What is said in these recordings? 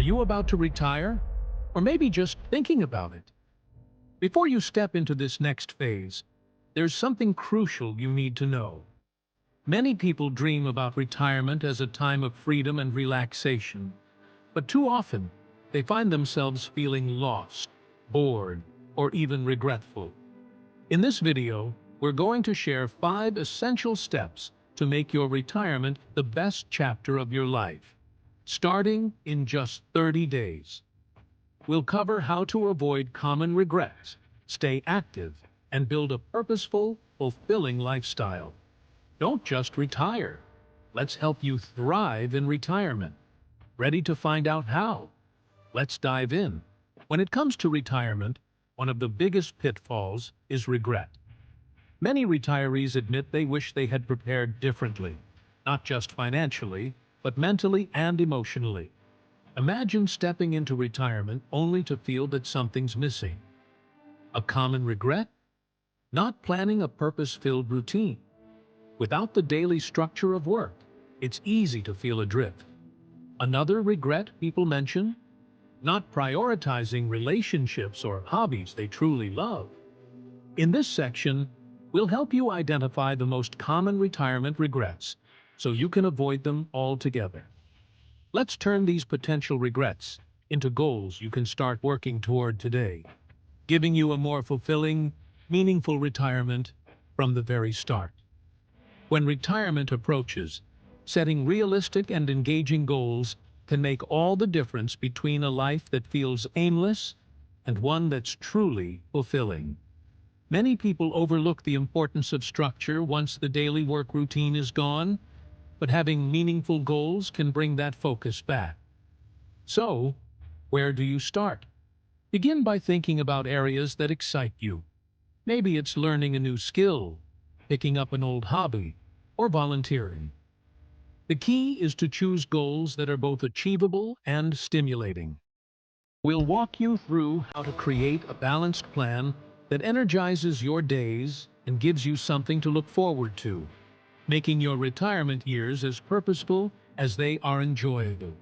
you about to retire? Or maybe just thinking about it? Before you step into this next phase, there's something crucial you need to know. Many people dream about retirement as a time of freedom and relaxation, but too often they find themselves feeling lost, bored, or even regretful. In this video, we're going to share 5 essential steps to make your retirement the best chapter of your life, starting in just 30 days. We'll cover how to avoid common regrets, stay active, and build a purposeful, fulfilling lifestyle. Don't just retire. Let's help you thrive in retirement. Ready to find out how? Let's dive in. When it comes to retirement, one of the biggest pitfalls is regret. Many retirees admit they wish they had prepared differently, not just financially, but mentally and emotionally. Imagine stepping into retirement only to feel that something's missing. A common regret? Not planning a purpose-filled routine. Without the daily structure of work, it's easy to feel adrift. Another regret people mention? Not prioritizing relationships or hobbies they truly love. In this section, we'll help you identify the most common retirement regrets so you can avoid them altogether. Let's turn these potential regrets into goals you can start working toward today, giving you a more fulfilling, meaningful retirement from the very start. When retirement approaches, setting realistic and engaging goals can make all the difference between a life that feels aimless and one that's truly fulfilling. Many people overlook the importance of structure once the daily work routine is gone, but having meaningful goals can bring that focus back. So, where do you start? Begin by thinking about areas that excite you. Maybe it's learning a new skill, picking up an old hobby, or volunteering. The key is to choose goals that are both achievable and stimulating. We'll walk you through how to create a balanced plan that energizes your days and gives you something to look forward to, making your retirement years as purposeful as they are enjoyable.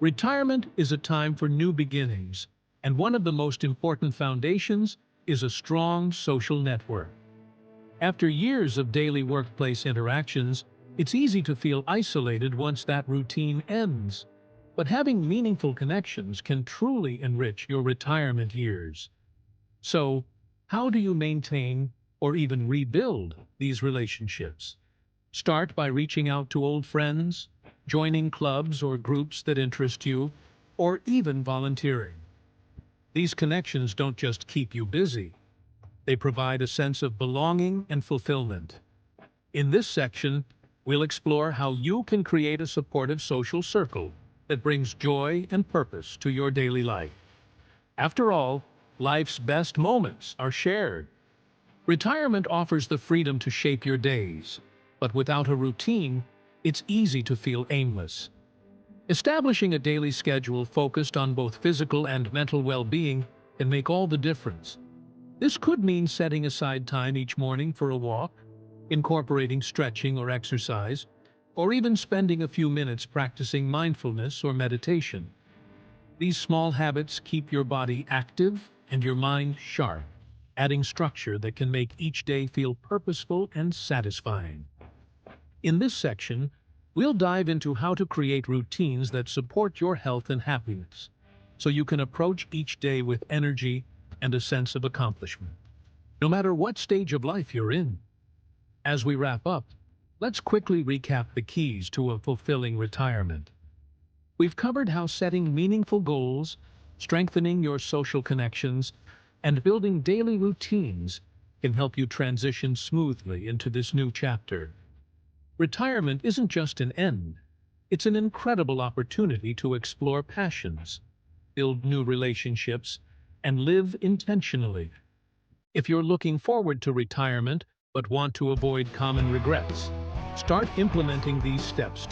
Retirement is a time for new beginnings, and one of the most important foundations is a strong social network. After years of daily workplace interactions, it's easy to feel isolated once that routine ends. But having meaningful connections can truly enrich your retirement years. So, how do you maintain or even rebuild these relationships? Start by reaching out to old friends, joining clubs or groups that interest you, or even volunteering. These connections don't just keep you busy. They provide a sense of belonging and fulfillment. In this section, we'll explore how you can create a supportive social circle that brings joy and purpose to your daily life. After all, life's best moments are shared. Retirement offers the freedom to shape your days, but without a routine, it's easy to feel aimless. Establishing a daily schedule focused on both physical and mental well-being can make all the difference. This could mean setting aside time each morning for a walk, incorporating stretching or exercise, or even spending a few minutes practicing mindfulness or meditation. These small habits keep your body active and your mind sharp, adding structure that can make each day feel purposeful and satisfying. In this section, we'll dive into how to create routines that support your health and happiness, so you can approach each day with energy and a sense of accomplishment, no matter what stage of life you're in. As we wrap up, let's quickly recap the keys to a fulfilling retirement. We've covered how setting meaningful goals, strengthening your social connections, and building daily routines can help you transition smoothly into this new chapter. Retirement isn't just an end, it's an incredible opportunity to explore passions, build new relationships, and live intentionally. If you're looking forward to retirement but want to avoid common regrets, start implementing these steps